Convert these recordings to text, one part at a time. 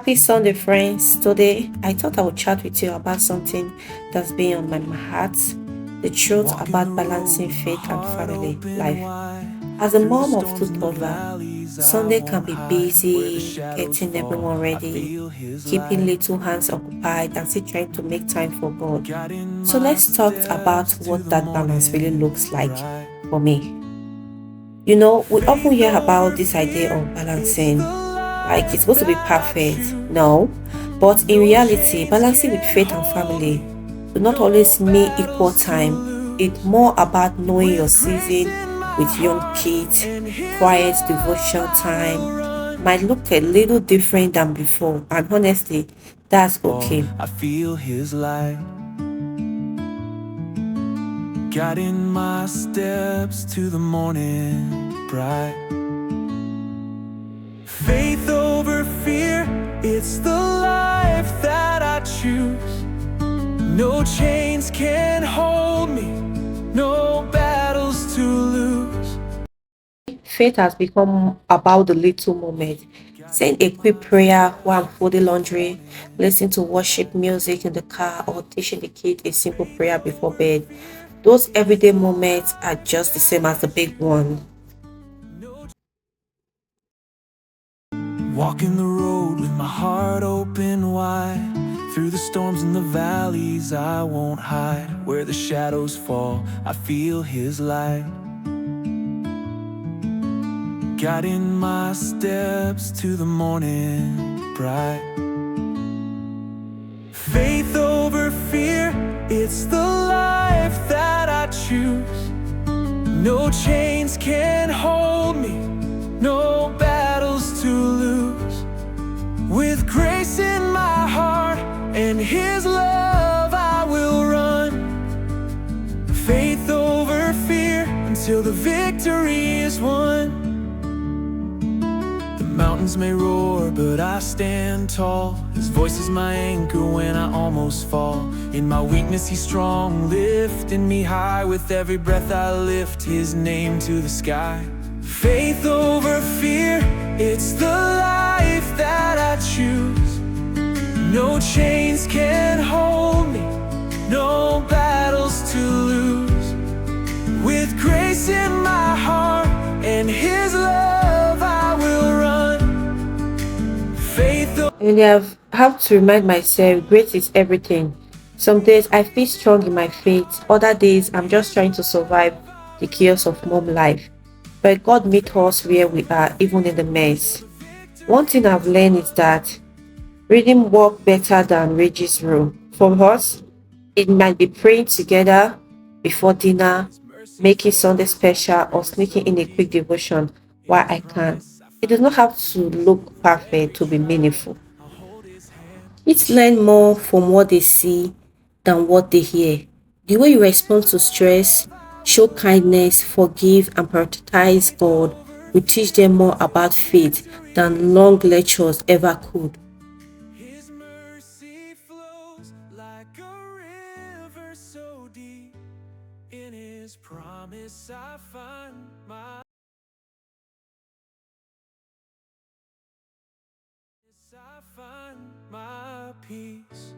Happy Sunday, friends. Today, I thought I would chat with you about something that's been on my heart, the truth about balancing faith and family life. As a mom of two toddlers, Sunday can be busy, getting everyone ready, keeping little hands occupied, and still trying to make time for God. So let's talk about what that balance really looks like for me. We often hear about this idea of balancing, like it's supposed to be perfect. No, but in reality, balancing with faith and family do not always mean equal time. It's more about knowing your season with young kids, quiet devotional time might look a little different than before, and honestly, that's okay. I feel his light guiding my steps to the morning bright. Faith over fear, it's the life that I choose. No chains can hold me, no battles to lose. Faith has become about the little moment. Saying a quick prayer while I'm folding laundry, listening to worship music in the car, or teaching the kid a simple prayer before bed. Those everyday moments are just the same as the big one. Walking the road with my heart open wide. Through the storms and the valleys I won't hide. Where the shadows fall, I feel his light guiding my steps to the morning bright. Faith over fear, it's the life that I choose. No chains can hold me, no battles to lose. With grace in my heart and his love I will run. Faith over fear until the victory is won. The mountains may roar, but I stand tall. His voice is my anchor when I almost fall. In my weakness he's strong, lifting me high. With every breath I lift his name to the sky. Faith over fear, it's the life that I choose. No chains can hold me, no battles to lose. With grace in my heart and his love I will run. Faith over And have to remind myself grace is everything. Some days I feel strong in my faith, other days I'm just trying to survive the chaos of mom life. But God meets us where we are, even in the mess. One thing I've learned is that reading work better than Reggie's rule. For us, it might be praying together before dinner, making Sunday special, or sneaking in a quick devotion while I can. It does not have to look perfect to be meaningful. Kids learn more from what they see than what they hear. The way you respond to stress, show kindness, forgive, and prioritize God will teach them more about faith than long lectures ever could. his mercy flows like a river so deep. In his promise I find my peace.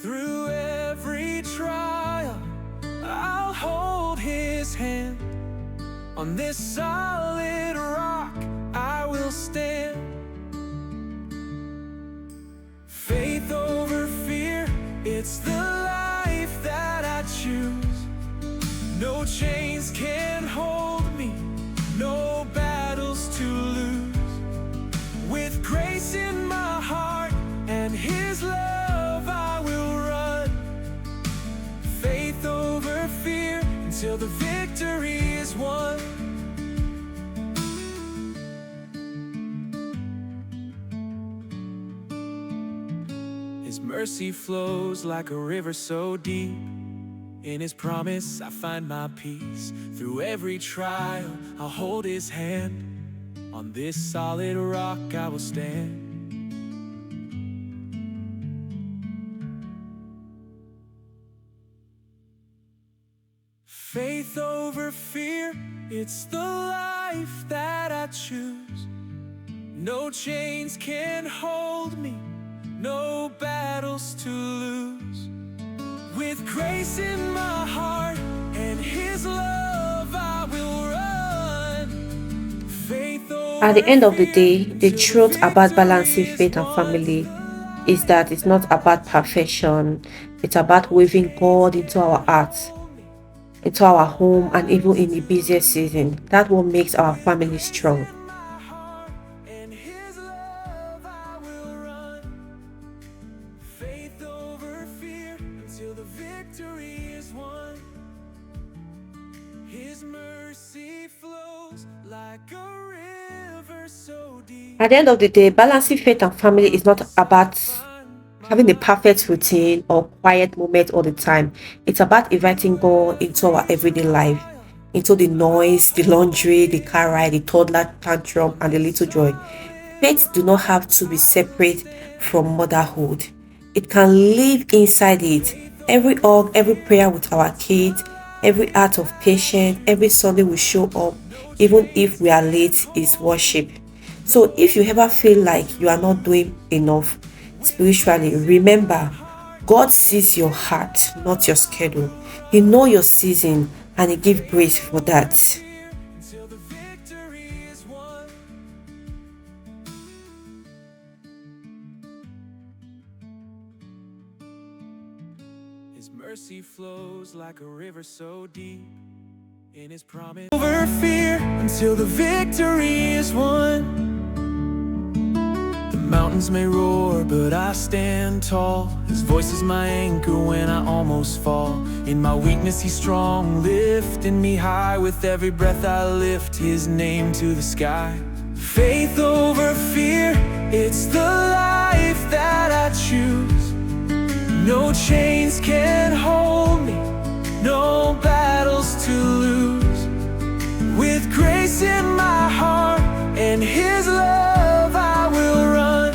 Through every trial I'll hold his hand. On this solid rock I will stand. Faith over fear, it's the life that I choose. No chains can hold me, no battles to lose. With grace in my heart and his love I will run. Faith over fear until the victory is won. His mercy flows like a river so deep. In his promise I find my peace. Through every trial I'll hold his hand. On this solid rock I will stand. Faith over fear, it's the life that I choose. No chains can hold me, no battles to lose. With grace in my heart and His love I will run. Faith At the over end of the fear day, the until the truth about victory balancing is faith and won. family is that it's not about perfection. It's about weaving God into our hearts, into our home, and even in the busiest season. That's what makes our family strong. My heart and His love I will run. Faith over fear until the victory is won. His mercy flows like a river so deep. At the end of the day, balancing faith and family is not about having a perfect routine or quiet moment all the time. It's about inviting God into our everyday life, into the noise, the laundry, the car ride, the toddler tantrum, and the little joy. Faith do not have to be separate from motherhood. It can live inside it. Every hug, every prayer with our kids, every act of patience, every Sunday we show up, even if we are late, is worship. So if you ever feel like you are not doing enough spiritually, remember God sees your heart, not your schedule. He knows your season and He gives grace for that. Until the victory is won. His mercy flows like a river so deep. In His promise over fear until the victory is won. The mountains may roar, but I stand tall. His voice is my anchor when I almost fall. In my weakness He's strong, lifting me high. With every breath I lift His name to the sky. Faith over fear, it's the life that I choose. No chains can hold me, no battles to lose. With grace in my heart and His love I will run.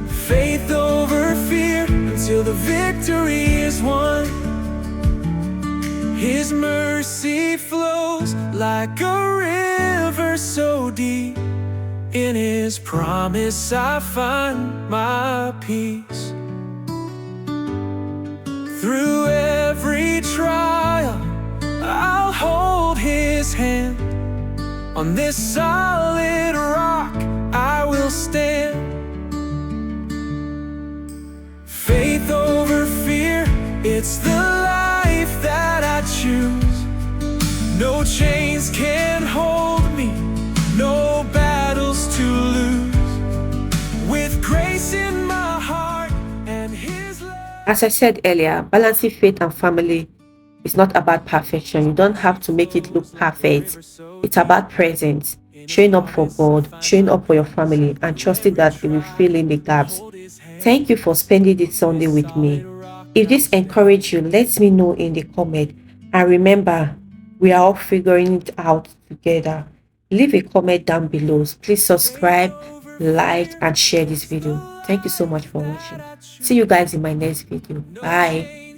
Faith over fear until the victory is won. His mercy flows like a river so deep. In His promise I find my peace. Through every trial I'll hold His hand. On this solid rock I will stand. Faith over fear, it's the life that I choose. No chains can hold me, no battles to lose. With grace in my heart and His love. As I said earlier, balancing faith and family is not about perfection. You don't have to make it look perfect. It's about presence, showing up for God, showing up for your family, and trusting that He will fill in the gaps. Thank you for spending this Sunday with me. If this encouraged you, let me know in the comment. And remember, we are all figuring it out together. Leave a comment down below. Please subscribe, like, and share this video. Thank you so much for watching. See you guys in my next video. Bye.